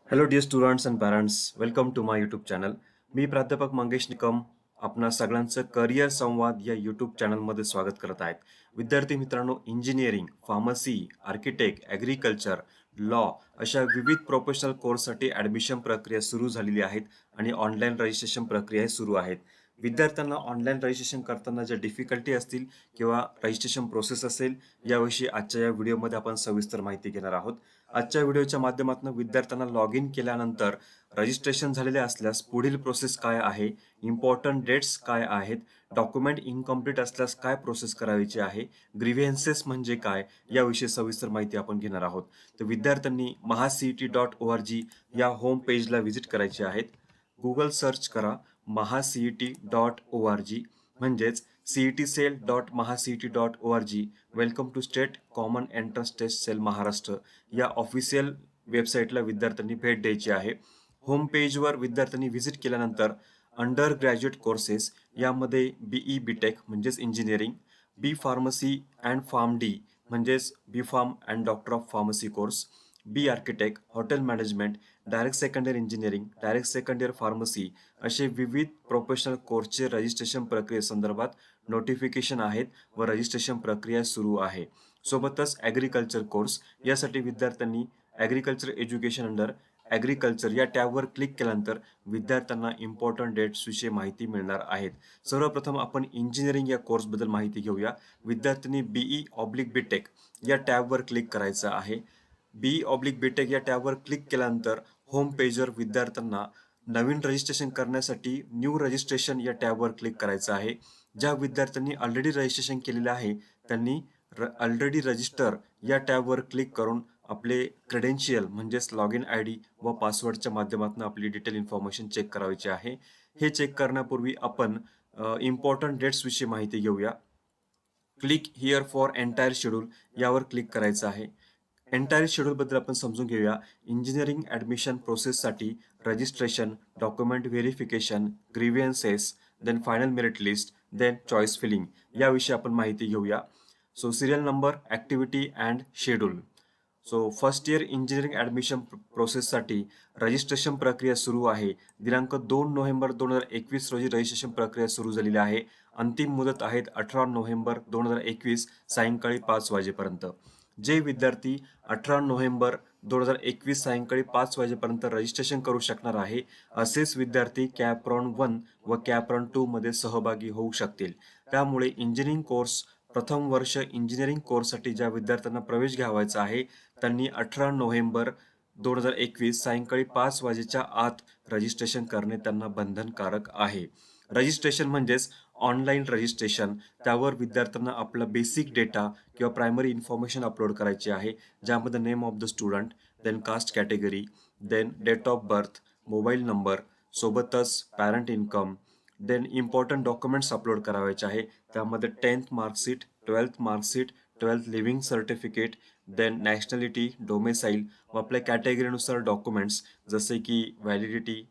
Hello dear students and parents, welcome to my YouTube channel. मी प्राध्यापक मंगेश निकम आपणा सगळ्यांचं करिअर संवाद या यूट्यूब चॅनलमध्ये स्वागत करत आहेत. विद्यार्थी मित्रांनो, engineering, pharmacy, architect, agriculture, law अशा विविध प्रोफेशनल कोर्ससाठी ॲडमिशन प्रक्रिया सुरू झालेली आहेत आणि ऑनलाईन रजिस्ट्रेशन प्रक्रियाही सुरू आहेत. विद्यार्थ्यांना ऑनलाईन रजिस्ट्रेशन करताना ज्या डिफिकल्टी असतील किंवा रजिस्ट्रेशन प्रोसेस असेल याविषयी आजच्या या व्हिडिओमध्ये आपण सविस्तर माहिती घेणार आहोत. आजच्या व्हिडिओच्या माध्यमातून विद्यार्थ्यांना लॉग इन केल्यानंतर रजिस्ट्रेशन झालेले असल्यास पुढील प्रोसेस काय आहे, इम्पॉर्टंट डेट्स काय आहेत, डॉक्युमेंट इनकम्प्लीट असल्यास काय प्रोसेस करायची आहे, ग्रीव्हन्सेस म्हणजे काय याविषयी सविस्तर माहिती आपण घेणार आहोत. तर विद्यार्थ्यांनी mahaCET.org या होम पेजला व्हिजिट करायचे आहेत. गुगल सर्च करा mahaCET.org म्हणजेच cetcell.mahaCET.org. Welcome to state common entrance test cell Maharashtra या ऑफिशियल वेबसाईटला विद्यार्थ्यांनी भेट द्यायची आहे. होम पेजवर विद्यार्थ्यांनी व्हिजिट केल्यानंतर अंडर ग्रॅज्युएट कोर्सेस यामध्ये बीई बीटेक म्हणजेच engineering, B pharmacy and pharm D म्हणजेच B pharm and doctor of pharmacy course, B architect, hotel management, direct second year engineering, direct second year pharmacy असे विविध professional कोर्सचे registration प्रक्रियेसंदर्भात notification आहेत व registration प्रक्रिया सुरू आहे. सोबतच ॲग्रिकल्चर कोर्स यासाठी विद्यार्थ्यांनी ॲग्रिकल्चर एज्युकेशन अंडर ॲग्रिकल्चर या टॅबवर क्लिक केल्यानंतर विद्यार्थ्यांना इम्पॉर्टंट डेट्स विषयी माहिती मिळणार आहेत. सर्वप्रथम आपण इंजिनिअरिंग या कोर्सबद्दल माहिती घेऊया. विद्यार्थ्यांनी बीई ऑब्लिक बीटेक या टॅबवर क्लिक करायचं आहे. बीई ऑब्लिक बीटेक या टॅबवर क्लिक केल्यानंतर होम पेजवर विद्यार्थ्यांना नवीन रजिस्ट्रेशन करण्यासाठी न्यू रजिस्ट्रेशन या टॅबवर क्लिक करायचं आहे. ज्या विद्यार्थ्यांनी ऑलरेडी रजिस्ट्रेशन केलेले आहे त्यांनी ऑलरेडी रजिस्टर या टॅबवर क्लिक करून आपले क्रेडेन्शियल म्हणजेच लॉग इन आय डी व पासवर्डच्या माध्यमातून आपली डिटेल इन्फॉर्मेशन चेक करायची आहे. हे चेक करण्यापूर्वी आपण इम्पॉर्टंट डेट्स विषयी माहिती घेऊया. Click here for entire schedule यावर क्लिक करायचं आहे. एंटायर शेड्यूलबद्दल आपण समजून घेऊया. इंजिनिअरिंग ॲडमिशन प्रोसेससाठी registration, document verification, grievances, then final merit list, then choice filling याविषयी आपण माहिती घेऊया. So serial number, activity and schedule. So first year engineering admission प्रोसेससाठी रजिस्ट्रेशन प्रक्रिया सुरू आहे. दिनांक 2 नोव्हेंबर 2021 रोजी रजिस्ट्रेशन प्रक्रिया सुरू झालेली आहे. अंतिम मुदत आहेत 18 नोव्हेंबर 2021 सायंकाळी 5 वाजेपर्यंत. जे विद्यार्थी 18 नोव्हेंबर 2021 सायंकाळी 5 वाजेपर्यंत रजिस्ट्रेशन करू शकणार आहे असेच विद्यार्थी कॅप्रॉन 1 व कॅप्रॉन 2 मध्ये सहभागी होऊ शकतील. त्यामुळे इंजिनिअरिंग कोर्स प्रथम वर्ष इंजिनिअरिंग कोर्ससाठी ज्या विद्यार्थ्यांना प्रवेश घ्यावायचा आहे त्यांनी 18 नोव्हेंबर 2021 सायंकाळी 5 वाजेच्या आत रजिस्ट्रेशन करणे त्यांना बंधनकारक आहे. रजिस्ट्रेशन म्हणजेच ऑनलाईन रजिस्ट्रेशन. त्यावर विद्यार्थ्यांना आपला बेसिक डेटा किंवा प्रायमरी इन्फॉर्मेशन अपलोड करायची आहे, ज्यामध्ये name of the student, then caste category, then date of birth, mobile number, सोबतच parent income, then important documents upload करायचे आहे. त्यामध्ये 10th marksheet, 12th marksheet, 12th leaving certificate, then nationality, domicile व आपल्या कॅटेगरीनुसार डॉक्युमेंट्स जसे की validity,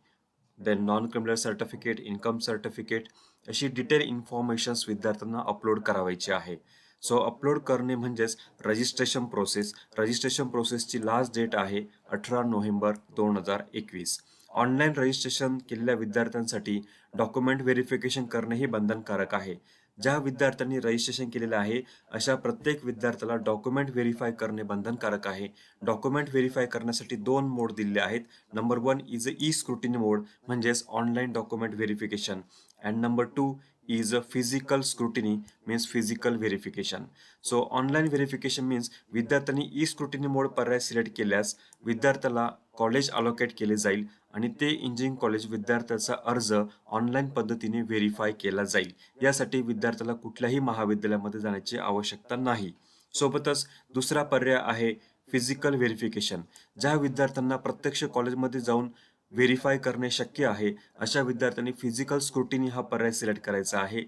then non criminal certificate, income certificate अशी डिटेल इन्फॉर्मेशन्स विद्यार्थ्यांना अपलोड करायची आहे. सो अपलोड करणे म्हणजेच रजिस्ट्रेशन प्रोसेस. रजिस्ट्रेशन प्रोसेसची लास्ट डेट आहे 18 नोव्हेंबर 2021. ऑनलाईन रजिस्ट्रेशन केलेल्या विद्यार्थ्यांसाठी डॉक्युमेंट व्हेरिफिकेशन करणेही बंधनकारक आहे. ज्या विद्यार्थ्यांनी रजिस्ट्रेशन केलेलं आहे अशा प्रत्येक विद्यार्थ्याला डॉक्युमेंट व्हेरीफाय करणे बंधनकारक आहे. डॉक्युमेंट व्हेरीफाय करण्यासाठी 2 मोड दिलेले आहेत. Number 1 is a e scrutiny mode म्हणजेच online document verification and number 2 is a physical scrutiny means physical verification. So online verification means विद्यार्थ्यांनी ई स्क्रुटिनी मोड पर्याय सिलेक्ट केल्यास विद्यार्थ्याला कॉलेज अलोकेट केले जाईल आणि ते इंजिनिअरिंग कॉलेज विद्यार्थ्याचा अर्ज ऑनलाईन पद्धतीने व्हेरीफाय केला जाईल. यासाठी विद्यार्थ्याला कुठल्याही महाविद्यालयामध्ये जाण्याची आवश्यकता नाही. सोबतच दुसरा पर्याय आहे फिजिकल व्हेरिफिकेशन. ज्या विद्यार्थ्यांना प्रत्यक्ष कॉलेजमध्ये जाऊन व्हेरीफाय करणे शक्य आहे अशा विद्यार्थ्यांनी फिजिकल स्क्रुटिनी हा पर्याय सिलेक्ट करायचा आहे.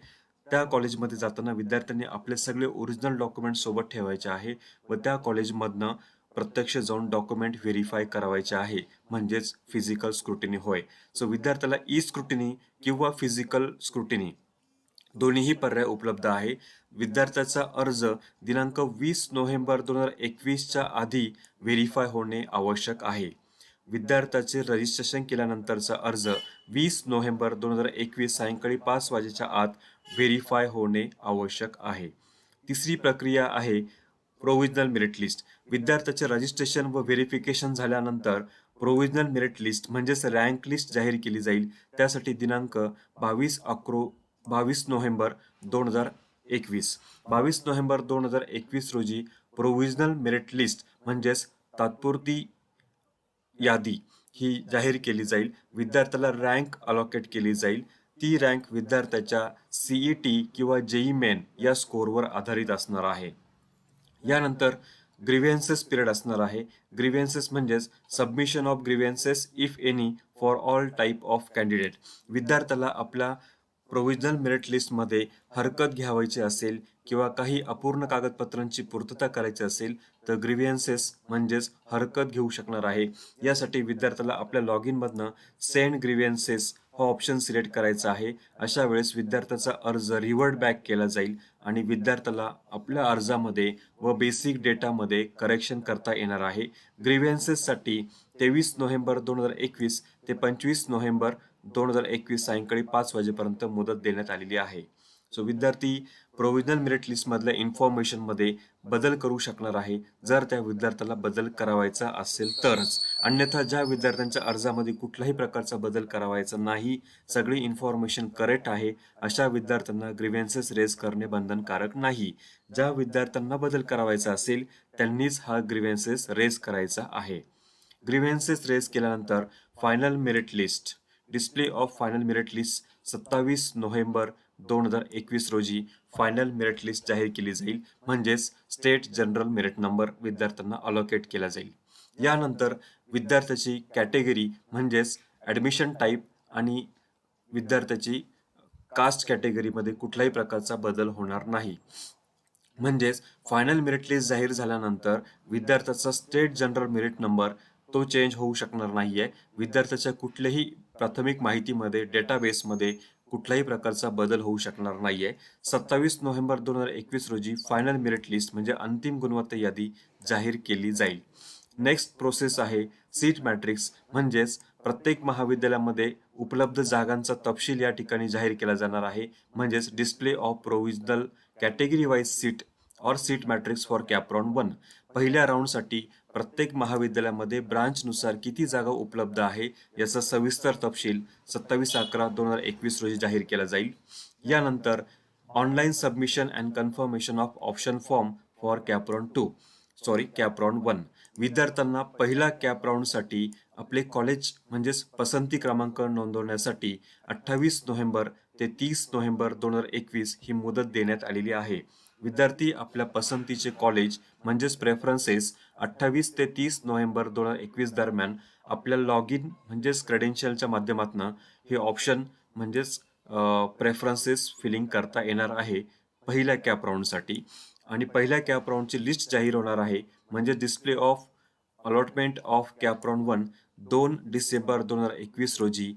त्या कॉलेजमध्ये जाताना विद्यार्थ्यांनी आपले सगळे ओरिजिनल डॉक्युमेंट सोबत ठेवायचे आहे व त्या कॉलेजमधनं प्रत्यक्ष जाऊन डॉक्युमेंट व्हेरीफाय करायचे आहे म्हणजेच फिजिकल स्क्रुटिनी होय. सो विद्यार्थ्याला ई स्क्रुटिनी किंवा फिजिकल स्क्रुटिनी दोन्हीही पर्याय उपलब्ध आहे. विद्यार्थ्याचा अर्ज दिनांक 20 नोव्हेंबर 2021च्या आधी व्हेरीफाय होणे आवश्यक आहे. विद्यार्थ्याचे रजिस्ट्रेशन केल्यानंतरचा अर्ज 20 नोव्हेंबर 2021 सायंकाळी 5 वाजेच्या आत व्हेरीफाय होणे आवश्यक आहे. तिसरी प्रक्रिया आहे प्रोव्हिजनल मेरिट लिस्ट. विद्यार्थ्याचे रजिस्ट्रेशन व व्हेरिफिकेशन झाल्यानंतर प्रोव्हिजनल मेरिट लिस्ट म्हणजेच रँक लिस्ट जाहीर केली जाईल. त्यासाठी दिनांक 22 नोव्हेंबर 2021 22 नोव्हेंबर 2021 रोजी प्रोव्हिजनल मेरिट लिस्ट म्हणजेच तात्पुरती यादी ही जाहीर केली जाईल. विद्यार्थ्याला रँक अलॉकेट केली जाईल. ती रँक विद्यार्थ्याच्या सीईटी किंवा जेई मेन या स्कोअरवर आधारित असणार आहे. यानंतर ग्रीव्हन्सेस पिरियड असणार आहे. ग्रीव्हन्सेस म्हणजेच submission of grievances if any for all type of candidate. विद्यार्थ्याला आपल्या प्रोव्हिजनल मेरिट लिस्टमध्ये हरकत घ्यावायची असेल किंवा काही अपूर्ण कागदपत्रांची पूर्तता करायची असेल तर ग्रीव्हन्सेस म्हणजेच हरकत घेऊ शकणार आहे. यासाठी विद्यार्थ्याला आपल्या लॉग इनमधनं सेंड ग्रीव्हन्सेस हा ऑप्शन सिलेक्ट करायचा आहे. अशा वेळेस विद्यार्थ्याचा अर्ज रिव्हर्ट बॅक केला जाईल आणि विद्यार्थ्याला आपल्या अर्जामध्ये व बेसिक डेटामध्ये करेक्शन करता येणार आहे. ग्रीव्हन्सेससाठी 23 नोव्हेंबर 2021 ते 25 नोव्हेंबर 2021 सायंकाळी 5 वाजेपर्यंत मुदत देण्यात आलेली आहे. सो विद्यार्थी प्रोव्हिजनल मेरिट लिस्टमधल्या इन्फॉर्मेशनमध्ये बदल करू शकणार आहे जर त्या विद्यार्थ्याला बदल करावायचा असेल तरच. अन्यथा ज्या विद्यार्थ्यांच्या अर्जामध्ये कुठल्याही प्रकारचा बदल करावायचा नाही, सगळी इन्फॉर्मेशन करेक्ट आहे, अशा विद्यार्थ्यांना ग्रीव्हन्सेस रेज करणे बंधनकारक नाही. ज्या विद्यार्थ्यांना बदल करावायचा असेल त्यांनीच हा ग्रीव्हन्सेस रेज करायचा आहे. ग्रीव्हन्सेस रेज केल्यानंतर final merit list display of final merit list 27 November 2021 रोजी फायनल मेरिट लिस्ट जाहीर केली जाईल म्हणजेच स्टेट जनरल मेरिट नंबर विद्यार्थ्यांना अलॉकेट केला जाईल. यानंतर विद्यार्थ्याची कॅटेगरी म्हणजेच ॲडमिशन टाईप आणि विद्यार्थ्याची कास्ट कॅटेगरीमध्ये कुठल्याही प्रकारचा बदल होणार नाही. म्हणजेच फायनल मेरिट लिस्ट जाहीर झाल्यानंतर विद्यार्थ्याचा स्टेट जनरल मेरिट नंबर तो चेंज होऊ शकणार नाहीये. विद्यार्थ्याच्या कुठल्याही प्राथमिक माहितीमध्ये डेटाबेसमध्ये कुठल्याही प्रकारचा बदल होऊ शकणार नाहीये. 27 नोव्हेंबर 2021 रोजी फायनल मेरिट लिस्ट म्हणजे अंतिम गुणवत्ता यादी जाहीर केली जाईल. नेक्स्ट प्रोसेस आहे सीट मॅट्रिक्स म्हणजेच प्रत्येक महाविद्यालयामध्ये उपलब्ध जागांचा तपशील या ठिकाणी जाहीर केला जाणार आहे. म्हणजेच display of provisional category wise seat और सीट मॅट्रिक्स फॉर कॅप्रॉन 1. पहिल्या राऊंडसाठी प्रत्येक महाविद्यालयामध्ये ब्रांचनुसार किती जागा उपलब्ध आहे याचा सविस्तर तपशील 27/11/2021 रोजी जाहीर केला जाईल. यानंतर online submission and confirmation of option form for CAP round 1. विद्यार्थ्यांना पहिला कॅप राऊंडसाठी आपले कॉलेज म्हणजेच पसंती क्रमांक नोंदवण्यासाठी 28 नोव्हेंबर ते 30 नोव्हेंबर 2021 ही मुदत देण्यात आलेली आहे. विद्यार्थी आपल्या पसंतीचे कॉलेज म्हणजेच प्रेफरन्सेस 28 ते 30 नोव्हेंबर 2021 दरम्यान आपल्या लॉग इन म्हणजेच क्रेडेन्शियलच्या माध्यमातून हे ऑप्शन म्हणजेच प्रेफरन्सेस फिलिंग करता येणार आहे पहिल्या कॅप राऊंडसाठी. आणि पहिल्या कॅप राऊंडची लिस्ट जाहीर होणार आहे म्हणजे display of allotment of CAP round 1 2 December 2021 रोजी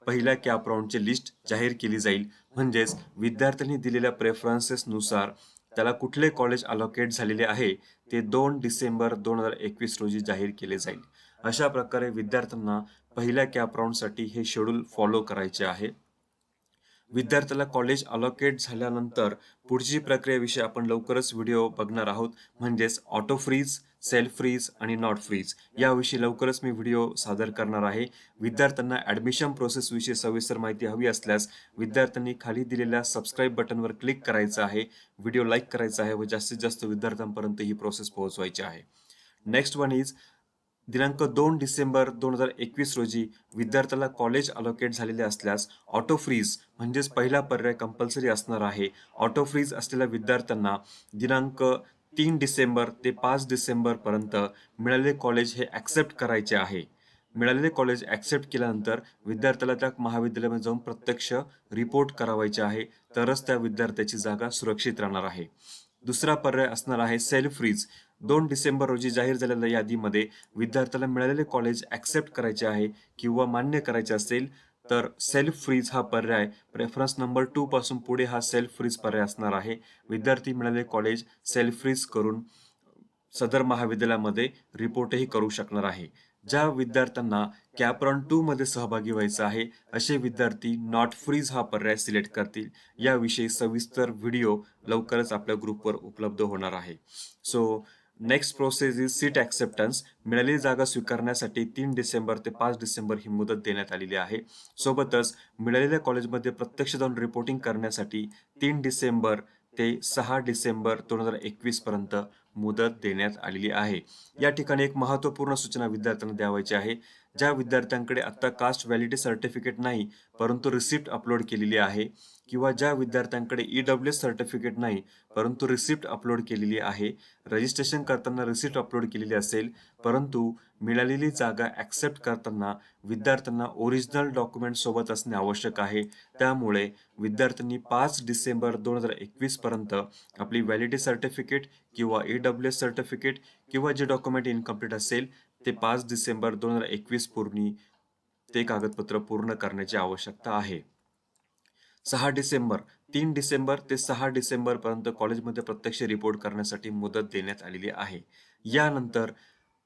पहिल्या कॅप राऊंडची लिस्ट जाहीर केली जाईल. म्हणजेच विद्यार्थ्यांनी दिलेल्या प्रेफरन्सेसनुसार त्याला कुठले कॉलेज अलॉकेट झालेले आहे ते 2 डिसेंबर 2021 रोजी जाहीर केले जाईल. अशा प्रकारे विद्यार्थ्यांना पहिल्या कॅप राऊंडसाठी हे शेड्यूल फॉलो करायचे आहे. विद्यार्थ्याला कॉलेज अलॉकेट झाल्यानंतर पुढची प्रक्रियेविषयी आपण लवकरच व्हिडिओ बघणार आहोत. म्हणजेच ऑटो फ्रीज, सेल्फ फ्रीज आणि नॉट फ्रीज याविषयी लवकरच मी व्हिडिओ सादर करणार आहे. विद्यार्थ्यांना ॲडमिशन प्रोसेसविषयी सविस्तर माहिती हवी असल्यास विद्यार्थ्यांनी खाली दिलेल्या सबस्क्राईब बटनवर क्लिक करायचं आहे, व्हिडिओ लाईक करायचा आहे व जास्तीत जास्त विद्यार्थ्यांपर्यंत ही प्रोसेस पोहोचवायची आहे. नेक्स्ट वन इज दिनांक 2 डिसेंबर 2021 रोजी विद्यार्थ्याला कॉलेज अलॉकेट झालेले असल्यास ऑटो फ्रीज म्हणजेच पहिला पर्याय कंपल्सरी असणार आहे. ऑटो फ्रीज असलेल्या विद्यार्थ्यांना दिनांक 3 डिसेंबर ते 5 डिसेंबर पर्यंत मिळालेले कॉलेज हे ॲक्सेप्ट करायचे आहे. मिळालेले कॉलेज ॲक्सेप्ट केल्यानंतर विद्यार्थ्याला त्या महाविद्यालयामध्ये जाऊन प्रत्यक्ष रिपोर्ट करावायचे आहे, तरच त्या विद्यार्थ्याची जागा सुरक्षित राहणार आहे. दुसरा पर्याय असणार आहे सेल्फ फ्रीज. 2 डिसेंबर रोजी जाहीर झालेल्या यादीमध्ये विद्यार्थ्याला मिळालेले कॉलेज ॲक्सेप्ट करायचे आहे किंवा मान्य करायचे असेल तर सेल्फ फ्रीज हा पर्याय प्रेफरन्स नंबर 2 पासून पुढे हा सेल्फ फ्रीज पर्याय असणार आहे. विद्यार्थी मिळालेले कॉलेज सेल्फ फ्रीज करून सदर महाविद्यालयामध्ये रिपोर्टही करू शकणार आहे. ज्या विद्यार्थ्यांना कॅप्रॉन 2 मध्ये सहभागी व्हायचं आहे, असे विद्यार्थी नॉट फ्रीज हा पर्याय सिलेक्ट करतील. याविषयी सविस्तर व्हिडिओ लवकरच आपल्या ग्रुपवर उपलब्ध होणार आहे. So next process is seat acceptance. मिळालेली जागा स्वीकारण्यासाठी 3 डिसेंबर ते 5 डिसेंबर ही मुदत देण्यात आलेली आहे. सोबतच मिळालेल्या कॉलेजमध्ये प्रत्यक्ष जाऊन रिपोर्टिंग करण्यासाठी 3 डिसेंबर ते 6 डिसेंबर 2021 पर्यंत मुदत देण्यात आलेली आहे. या ठिकाणी एक महत्त्वपूर्ण सूचना विद्यार्थ्यांना द्यावयाची आहे. ज्या विद्यार्थ्यांकडे आता कास्ट व्हॅलिडिटी सर्टिफिकेट नाही, परंतु रिसिप्ट अपलोड केलेली आहे किंवा ज्या विद्यार्थ्यांकडे EWS सर्टिफिकेट नाही, परंतु रिसिप्ट अपलोड केलेली आहे, रजिस्ट्रेशन करताना रिसिप्ट अपलोड केलेली असेल, परंतु मिळालेली जागा ॲक्सेप्ट करताना विद्यार्थ्यांना ओरिजिनल डॉक्युमेंट सोबत असणे आवश्यक आहे. त्यामुळे विद्यार्थ्यांनी 5 डिसेंबर 2021 पर्यंत आपली व्हॅलिडिटी सर्टिफिकेट किंवा EWS सर्टिफिकेट किंवा जे डॉक्युमेंट इनकम्प्लीट असेल ते 5 डिसेंबर 2021 पूर्वी ते कागदपत्र पूर्ण करण्याची आवश्यकता आहे. 6 डिसेंबर 3 डिसेंबर ते 6 डिसेंबर पर्यंत कॉलेजमध्ये प्रत्यक्ष रिपोर्ट करण्यासाठी मुदत देण्यात आलेली आहे. यानंतर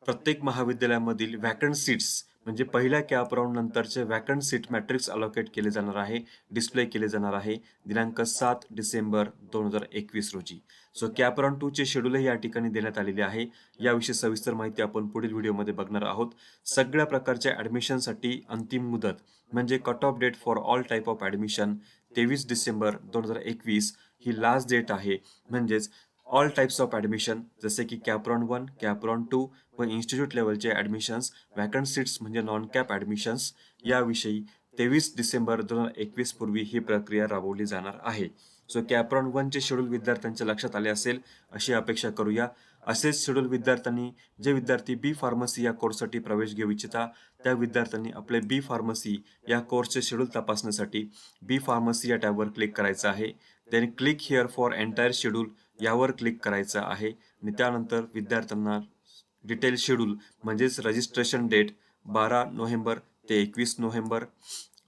प्रत्येक महाविद्यालयामधील व्हॅकंट सीट्स म्हणजे पहिल्या कॅप राऊंड नंतरचे व्हॅकंट सीट मॅट्रिक्स अलोकेट केले जाणार आहे, डिस्प्ले केले जाणार आहे दिनांक 7 डिसेंबर 2021 रोजी. सो कॅप राऊंड 2 चे शेड्यूलही या ठिकाणी देण्यात आलेले आहे. याविषयी सविस्तर माहिती आपण पुढील व्हिडिओमध्ये बघणार आहोत. सगळ्या प्रकारच्या ॲडमिशनसाठी अंतिम मुदत म्हणजे cut off date for all type of admission 23 December 2021 ही लास्ट डेट आहे. म्हणजेच ऑल टाइप्स ऑफ ॲडमिशन जसे की कॅप्रॉन 1, कॅप्रॉन 2 व इन्स्टिट्यूट लेवलचे ॲडमिशन्स, व्हॅकंट सीट्स म्हणजे नॉन कॅप ॲडमिशन्स याविषयी 23 डिसेंबर 2021 पूर्वी ही प्रक्रिया राबवली जाणार आहे. सो कॅप्रॉन 1 चे शेड्यूल विद्यार्थ्यांच्या लक्षात आले असेल अशी अपेक्षा करूया. असेच शेड्यूल विद्यार्थ्यांनी जे विद्यार्थी बी फार्मसी या कोर्ससाठी प्रवेश घेऊ इच्छिता त्या विद्यार्थ्यांनी आपले बी फार्मसी या कोर्सचे शेड्यूल तपासण्यासाठी बी फार्मसी या टॅबवर क्लिक करायचं आहे. Then click here for entire schedule यावर क्लिक करायचं आहे आणि त्यानंतर विद्यार्थ्यांना डिटेल शेड्यूल म्हणजेच रजिस्ट्रेशन डेट 12 नोव्हेंबर ते 21 November.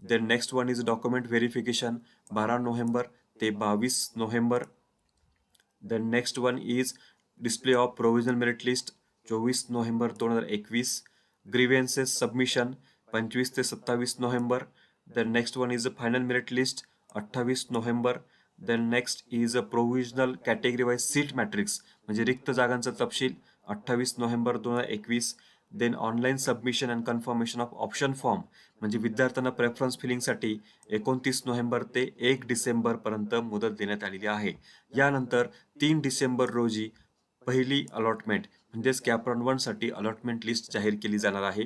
Then next one is document verification 12 November ते 22 November. Then next one is display of provisional merit list 24 November 2021. Grievances submission 25 ते 27 November. Then next one is final merit list 28 November. Then next is a provisional category wise seat matrix म्हणजे रिक्त जागांचा तपशील 28 November 2021. Then online submission and confirmation of option form म्हणजे विद्यार्थ्यांना preference फिलिंगसाठी 29 November ते 1 डिसेंबर पर्यंत मुदत देण्यात आलेली आहे. यानंतर 3 डिसेंबर रोजी पहिली अलॉटमेंट म्हणजेच कॅप्रॉन 1 साठी अलॉटमेंट लिस्ट जाहीर केली जाणार आहे.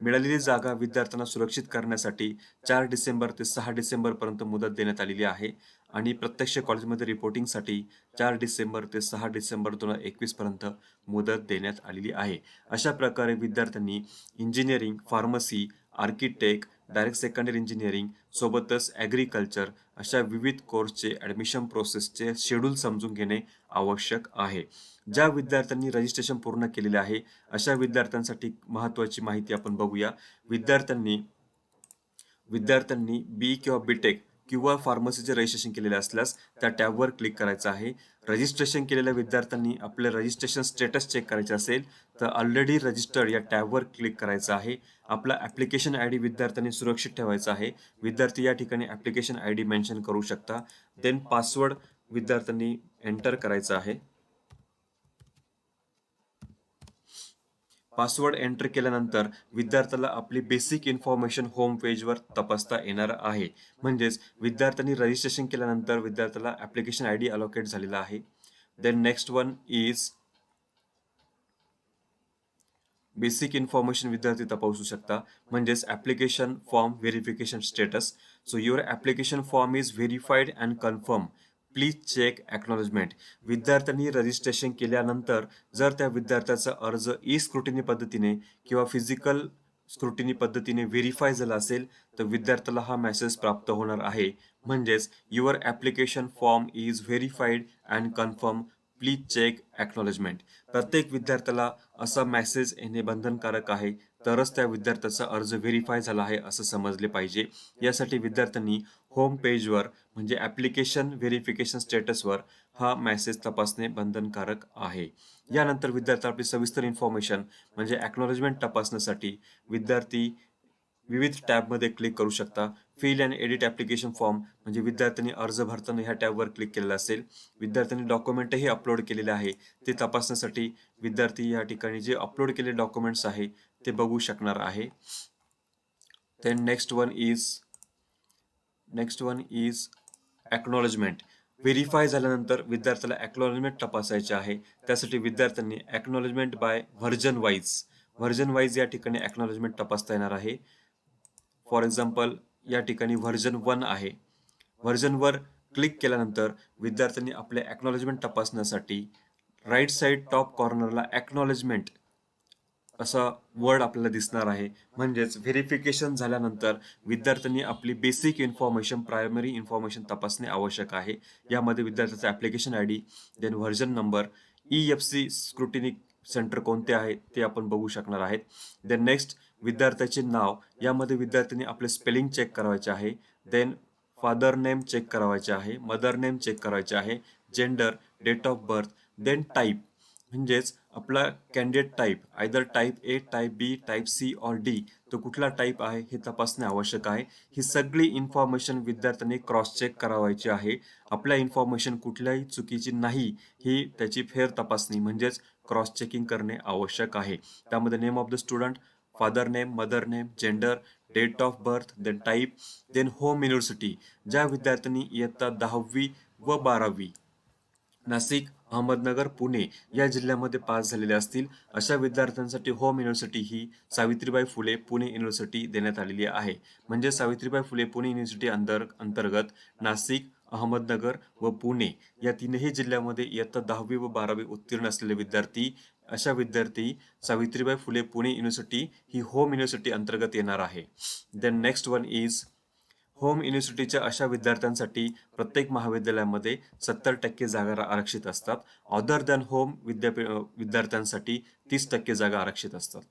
मिळालेली जागा विद्यार्थ्यांना सुरक्षित करण्यासाठी 4 डिसेंबर ते 6 डिसेंबर पर्यंत मुदत देण्यात आलेली आहे आणि प्रत्यक्ष कॉलेजमध्ये रिपोर्टिंगसाठी 4 डिसेंबर ते 6 डिसेंबर 2021 पर्यंत मुदत देण्यात आलेली आहे. अशा प्रकारे विद्यार्थ्यांनी engineering, pharmacy, architect, direct secondary engineering सोबतच ॲग्रिकल्चर अशा विविध कोर्सचे ॲडमिशन प्रोसेसचे शेड्यूल समजून घेणे आवश्यक आहे. ज्या विद्यार्थ्यांनी रजिस्ट्रेशन पूर्ण केलेले आहे अशा विद्यार्थ्यांसाठी महत्त्वाची माहिती आपण बघूया. विद्यार्थ्यांनी बी किंवा बीटेक किंवा फार्मसीचे रजिस्ट्रेशन केलेले असल्यास त्या टॅबवर क्लिक करायचं आहे. रजिस्ट्रेशन केलेल्या विद्यार्थ्यांनी आपले रजिस्ट्रेशन स्टेटस चेक करायचे असेल तर ऑलरेडी रजिस्टर्ड या टॅबवर क्लिक करायचं आहे. आपला ॲप्लिकेशन आय डी विद्यार्थ्यांनी सुरक्षित ठेवायचा आहे. विद्यार्थी या ठिकाणी ॲप्लिकेशन आय डी मेन्शन करू शकता. देन पासवर्ड विद्यार्थ्यांनी एंटर करायचा आहे. पासवर्ड एंटर केल्यानंतर विद्यार्थ्याला आपली बेसिक इन्फॉर्मेशन होम पेजवर तपासता येणार आहे. म्हणजेच विद्यार्थ्यांनी रजिस्ट्रेशन केल्यानंतर विद्यार्थ्याला ॲप्लिकेशन आय डी अलोकेट झालेला आहे. Then next one is basic information विद्यार्थी तपासू शकता म्हणजेच application form verification status. So your application form is verified and confirm. Please check acknowledgement. विद्यार्थ्यांनी रजिस्ट्रेशन केल्यानंतर जर त्या विद्यार्थ्याचा अर्ज ई स्क्रुटिनी पद्धतीने किंवा फिजिकल स्क्रुटिनी पद्धतीने व्हेरीफाय झाला असेल तर विद्यार्थ्याला हा मेसेज प्राप्त होणार आहे. म्हणजेच your application form is verified and confirm. Please check acknowledgement. प्रत्येक विद्यार्थ्याला असा मेसेज येणे बंधनकारक आहे तरच त्या विद्यार्थ्याचा अर्ज व्हेरीफाय झाला आहे असं समजले पाहिजे. यासाठी विद्यार्थ्यांनी होम पेजवर म्हणजे ॲप्लिकेशन व्हेरिफिकेशन स्टेटसवर हा मेसेज तपासणे बंधनकारक आहे. यानंतर विद्यार्थी आपली सविस्तर इन्फॉर्मेशन म्हणजे ॲक्नॉलेजमेंट तपासण्यासाठी विद्यार्थी विविध टॅबमध्ये क्लिक करू शकता. Fill and edit application form म्हणजे विद्यार्थ्यांनी अर्ज भरताना ह्या टॅबवर क्लिक केलेलं असेल. विद्यार्थ्यांनी डॉक्युमेंटही अपलोड केलेले आहे ते तपासण्यासाठी विद्यार्थी या ठिकाणी जे अपलोड केलेले डॉक्युमेंट्स आहे ते बघू शकणार आहे. Then next one is acknowledgement. Verify झाल्यानंतर विद्यार्थ्याला ॲक्नॉलेजमेंट तपासायचे आहे. त्यासाठी विद्यार्थ्यांनी ॲक्नॉलेजमेंट बाय व्हर्जन वाईज या ठिकाणी ॲक्नॉलेजमेंट तपासता येणार आहे. फॉर एक्झाम्पल या ठिकाणी व्हर्जन 1 आहे. व्हर्जनवर क्लिक केल्यानंतर विद्यार्थ्यांनी आपले ॲक्नॉलेजमेंट तपासण्यासाठी राईट साईड टॉप कॉर्नरला ॲक्नॉलेजमेंट असा वर्ड आपल्याला दिसणार आहे. म्हणजेच व्हेरिफिकेशन झाल्यानंतर विद्यार्थ्यांनी आपली बेसिक इन्फॉर्मेशन, प्रायमरी इन्फॉर्मेशन तपासणे आवश्यक आहे. यामध्ये विद्यार्थ्याचा application I D, then version number, EFC scrutiny centre कोणते आहे ते आपण बघू शकणार आहेत. देन नेक्स्ट विद्यार्थ्याचे नाव, यामध्ये विद्यार्थ्यांनी आपले स्पेलिंग चेक करायचे आहे. देन फादर नेम चेक करायचे आहे, मदर नेम चेक करायचे आहे, gender, date of birth, then type म्हणजेच आपला candidate type either type A, type B, type C और D तो कुठला टाईप आहे हे तपासणे आवश्यक आहे. ही सगळी इन्फॉर्मेशन विद्यार्थ्यांनी क्रॉस चेक करावायची आहे. आपल्या इन्फॉर्मेशन कुठल्याही चुकीची नाही ही त्याची फेर तपासणी म्हणजेच क्रॉस चेकिंग करणे आवश्यक आहे. त्यामध्ये name of the student, father name, mother name, gender, date of birth, then type, then home university. ज्या विद्यार्थ्यांनी इयत्ता 10वी व 12वी नाशिक, अहमदनगर, पुणे या जिल्ह्यामध्ये पास झालेले असतील अशा विद्यार्थ्यांसाठी होम युनिव्हर्सिटी ही सावित्रीबाई फुले पुणे युनिव्हर्सिटी देण्यात आलेली आहे. म्हणजे सावित्रीबाई फुले पुणे युनिव्हर्सिटी अंतर्गत नाशिक, अहमदनगर व पुणे या तीनही जिल्ह्यामध्ये इयत्ता 10वी व 12वी उत्तीर्ण असलेले अशा विद्यार्थी सावित्रीबाई फुले पुणे युनिव्हर्सिटी ही होम युनिव्हर्सिटी अंतर्गत येणार आहे. Then next one is home युनिव्हर्सिटीच्या अशा विद्यार्थ्यांसाठी प्रत्येक महाविद्यालयामध्ये 70% जागा आरक्षित असतात. अदर दॅन होम विद्यार्थ्यांसाठी 30% जागा आरक्षित असतात.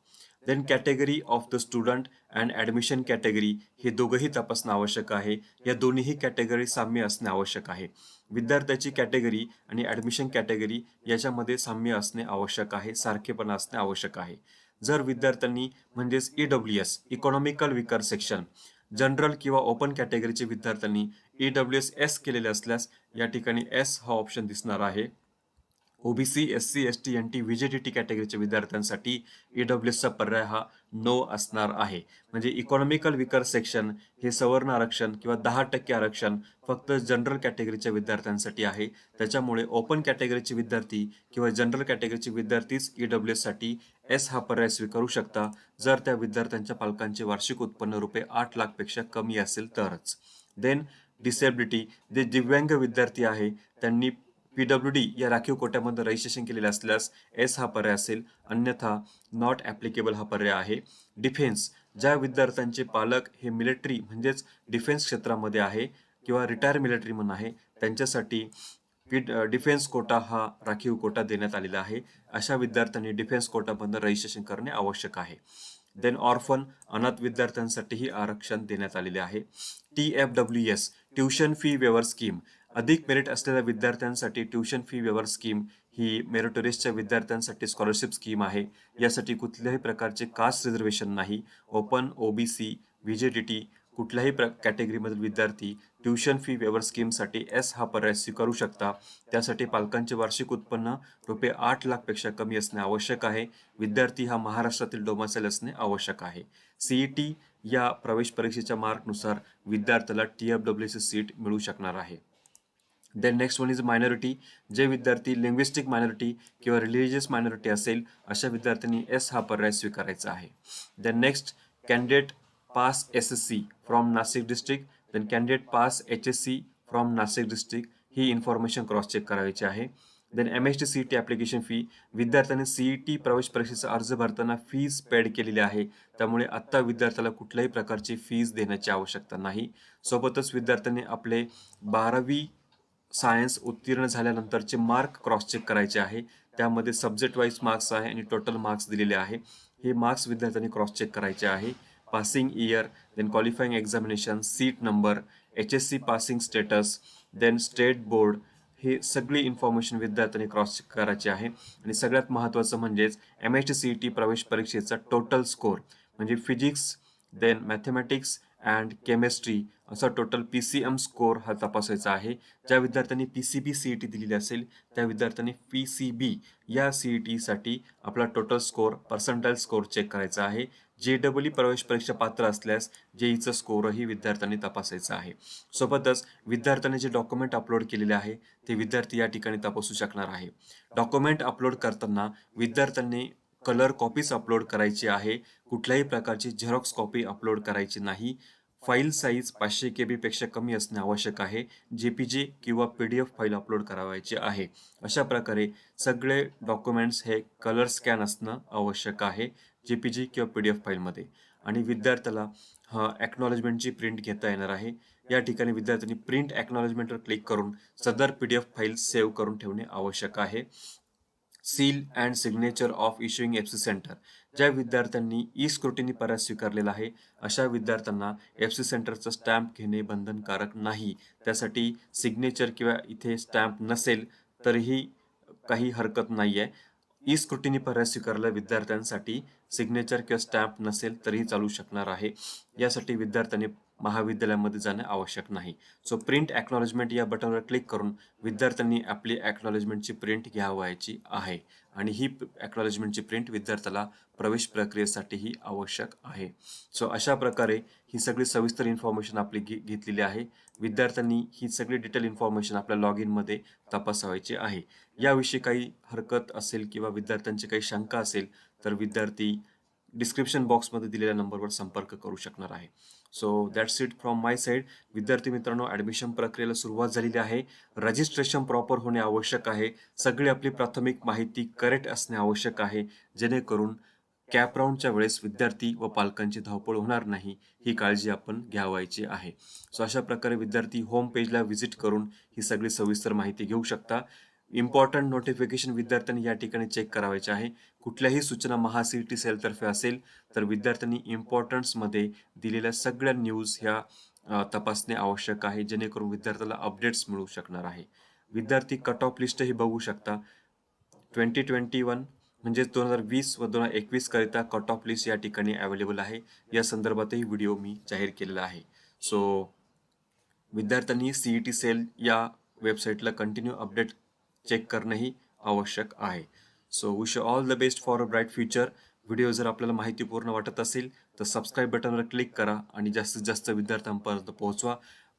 Then category of the student and admission category हे दोघंही तपासणं आवश्यक आहे. या दोन्हीही कॅटेगरी साम्य असणे आवश्यक आहे. विद्यार्थ्याची कॅटेगरी आणि ॲडमिशन कॅटेगरी याच्यामध्ये साम्य असणे आवश्यक आहे, सारखेपणा असणे आवश्यक आहे. जर विद्यार्थ्यांनी म्हणजेच EWS economical weaker section general किंवा ओपन कॅटेगरीचे विद्यार्थ्यांनी EWS केलेले असल्यास या ठिकाणी S हा ऑप्शन दिसणार आहे. OBC, SC, ST, NT, VJTT कॅटेगरीच्या विद्यार्थ्यांसाठी EWSचा पर्याय हा नो असणार आहे. म्हणजे इकॉनॉमिकल विकर सेक्शन हे सवर्ण आरक्षण किंवा 10% आरक्षण फक्त जनरल कॅटेगरीच्या विद्यार्थ्यांसाठी आहे. त्याच्यामुळे ओपन कॅटेगरीचे विद्यार्थी किंवा जनरल कॅटेगरीचे विद्यार्थीच EWS साठी S हा पर्याय स्वीकारू शकता जर त्या विद्यार्थ्यांच्या पालकांचे वार्षिक उत्पन्न ₹8 लाखपेक्षा कमी असेल तरच. देन डिसेबिलिटी, जे दिव्यांग विद्यार्थी आहे त्यांनी PWD या राखीव कोट्यामध्ये रजिस्ट्रेशन केलेले असल्यास S हा पर्याय असेल, अन्यथा नॉट ॲप्लिकेबल हा पर्याय आहे. डिफेन्स, ज्या विद्यार्थ्यांचे पालक हे मिलिटरी म्हणजेच डिफेन्स क्षेत्रामध्ये आहे किंवा रिटायर मिलिटरीमन आहे त्यांच्यासाठी डिफेन्स कोटा हा राखीव कोटा देण्यात आलेला आहे. अशा विद्यार्थ्यांनी डिफेन्स कोटामधून रजिस्ट्रेशन करणे आवश्यक आहे. देन ऑर्फन अनाथ विद्यार्थ्यांसाठीही आरक्षण देण्यात आलेले आहे. TFWS ट्युशन फी वेवर स्कीम, अधिक मेरिट असलेल्या विद्यार्थ्यांसाठी ट्युशन फी वेवर स्कीम ही मेरिटोरियसच्या विद्यार्थ्यांसाठी स्कॉलरशिप स्कीम आहे. यासाठी कुठल्याही प्रकारचे कास्ट रिझर्वेशन नाही. ओपन, OBC, VJTT कुठल्याही कॅटेगरीमधील विद्यार्थी ट्युशन फी वेवर स्कीमसाठी S हा पर्याय स्वीकारू शकता. त्यासाठी पालकांचे वार्षिक उत्पन्न ₹8 लाखपेक्षा कमी असणे आवश्यक आहे. विद्यार्थी हा महाराष्ट्रातील डोमासाईल असणे आवश्यक आहे. CET या प्रवेश परीक्षेच्या मार्कनुसार विद्यार्थ्याला TFWC सीट मिळू शकणार आहे. Then next one is minority, जे विद्यार्थी लिंग्विस्टिक मायनॉरिटी किंवा रिलिजियस मायनॉरिटी असेल अशा विद्यार्थ्यांनी S हा पर्याय स्वीकारायचा आहे. Then next candidate pass SSC from Nashik district, then candidate pass HSC from Nashik district ही इन्फॉर्मेशन क्रॉस चेक करायची आहे. Then MHT CET application fee, विद्यार्थ्यांनी CET प्रवेश परीक्षेचा अर्ज भरताना फीज पेड केलेली आहे, त्यामुळे आत्ता विद्यार्थ्याला कुठल्याही प्रकारची फीज देण्याची आवश्यकता नाही. सोबतच विद्यार्थ्यांनी आपले 12वी सायन्स उत्तीर्ण झाल्यानंतरचे मार्क क्रॉस चेक करायचे आहे. त्यामध्ये सब्जेक्ट वाईज मार्क्स आहे आणि टोटल मार्क्स दिलेले आहे. हे मार्क्स विद्यार्थ्यांनी क्रॉस चेक करायचे आहे. Passing year, then qualifying examination, seat number, HSC passing status, then state board हे सगळी इन्फॉर्मेशन विद्यार्थ्यांनी क्रॉस चेक करायची आहे. आणि सगळ्यात महत्त्वाचं म्हणजेच MHCET प्रवेश परीक्षेचा टोटल स्कोर म्हणजे physics, then mathematics and chemistry असा टोटल PCM स्कोर हा तपासायचा आहे. ज्या विद्यार्थ्यांनी PCB CET दिलेली असेल त्या विद्यार्थ्यांनी PCB या CET साठी आपला total score percentile score check करायचा आहे. JEE प्रवेश परीक्षा पात्र असल्यास JEEचा स्कोरही विद्यार्थ्यांनी तपासायचा आहे. सोबतच विद्यार्थ्यांनी जे डॉक्युमेंट अपलोड केलेले आहे ते विद्यार्थी या ठिकाणी तपासू शकणार आहे. डॉक्युमेंट अपलोड करताना विद्यार्थ्यांनी कलर कॉपीज अपलोड करायची आहे. कुठल्याही प्रकारची झेरॉक्स कॉपी अपलोड करायची नाही. फाईल साईज 500 KB पेक्षा कमी असणे आवश्यक आहे. JPG किंवा PDF फाईल अपलोड करावायची आहे. अशा प्रकारे सगळे डॉक्युमेंट्स हे कलर स्कॅन असणं आवश्यक आहे JPG किंवा PDF फाईलमध्ये. आणि विद्यार्थ्याला एक्नॉलेजमेंटची प्रिंट घेता येणार आहे. या ठिकाणी विद्यार्थ्यांनी प्रिंट एक्नॉलेजमेंटवर क्लिक करून सदर PDF फाईल सेव्ह करून ठेवणे आवश्यक आहे. Seal and signature of issuing FC centre. ज्या विद्यार्थ्यांनी स्क्रुटिनी पर्याय स्वीकारलेला आहे अशा विद्यार्थ्यांना FC सेंटरचा स्टॅम्प घेणे बंधनकारक नाही. त्यासाठी सिग्नेचर किंवा इथे स्टॅम्प नसेल तरीही काही हरकत नाही आहे. स्क्रुटिनी पर्याय स्वीकारलेल्या विद्यार्थ्यांसाठी सिग्नेचर किंवा स्टॅम्प नसेल तरीही चालू शकणार आहे. यासाठी विद्यार्थ्यांनी महाविद्यालयामध्ये जाणे आवश्यक नाही. सो प्रिंट एक्नॉलेजमेंट या बटनवर क्लिक करून विद्यार्थ्यांनी आपली एक्नॉलेजमेंटची प्रिंट घ्यावायची आहे. आणि ही एक्नॉलेजमेंटची प्रिंट विद्यार्थ्याला प्रवेश प्रक्रियेसाठीही आवश्यक आहे. सो अशा प्रकारे ही सगळी सविस्तर इन्फॉर्मेशन आपली घेतलेली आहे. विद्यार्थ्यांनी ही सगळी डिटेल इन्फॉर्मेशन आपल्या लॉग इनमध्ये तपासावायची आहे. याविषयी काही हरकत असेल किंवा विद्यार्थ्यांची काही शंका असेल तर विद्यार्थी डिस्क्रिप्शन बॉक्समध्ये दिलेल्या नंबरवर संपर्क करू शकणार आहे. So that's it from my side. विद्यार्थी मित्रांनो, ॲडमिशन प्रक्रियेला सुरुवात झालेली आहे. रजिस्ट्रेशन प्रॉपर होणे आवश्यक आहे. सगळी आपली प्राथमिक माहिती करेक्ट असणे आवश्यक आहे, जेणेकरून कॅप राऊंडच्या वेळेस विद्यार्थी व पालकांची धावपळ होणार नाही ही काळजी आपण घ्यावायची आहे. सो अशा प्रकारे विद्यार्थी होम पेजला व्हिजिट करून ही सगळी सविस्तर माहिती घेऊ शकता. इम्पॉर्टंट नोटिफिकेशन विद्यार्थ्यांनी या ठिकाणी चेक करावायचे आहे. कुठल्याही सूचना महासीईटी सेलतर्फे असेल तर विद्यार्थ्यांनी इम्पॉर्टन्समध्ये दिलेल्या सगळ्या न्यूज ह्या तपासणे आवश्यक आहे, जेणेकरून विद्यार्थ्याला अपडेट्स मिळू शकणार आहे. विद्यार्थी कट ऑफ लिस्टही बघू शकता. 2021 म्हणजेच 2020 व 2021 करिता कट ऑफ लिस्ट या ठिकाणी अवेलेबल आहे. या संदर्भातही व्हिडिओ मी जाहीर केलेला आहे. सो विद्यार्थ्यांनी CET सेल या वेबसाईटला कंटिन्यू अपडेट चेक करणंही आवश्यक आहे. So wish you all the best for a bright future. Video जर आपल्याला माहितीपूर्ण वाटत असेल तर सबस्क्राईब बटनवर क्लिक करा आणि जास्तीत जास्त विद्यार्थ्यांपर्यंत पोहोचवा.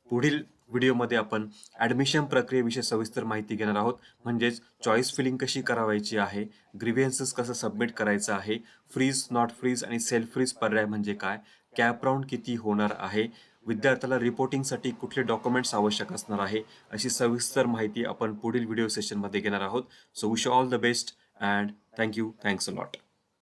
पुढील व्हिडिओमध्ये आपण ॲडमिशन प्रक्रियेविषयी सविस्तर माहिती घेणार आहोत. म्हणजेच चॉईस फिलिंग कशी करावायची आहे, ग्रीव्हन्सेस कसं सबमिट करायचं आहे, फ्रीज, नॉट फ्रीज आणि सेल्फ फ्रीज पर्याय म्हणजे काय, कॅप राऊंड किती होणार आहे, विद्यार्थ्याला रिपोर्टिंगसाठी कुठले डॉक्युमेंट्स आवश्यक असणार आहे, अशी सविस्तर माहिती आपण पुढील व्हिडिओ सेशनमध्ये घेणार आहोत. So wish all the best and thank you. Thanks a lot.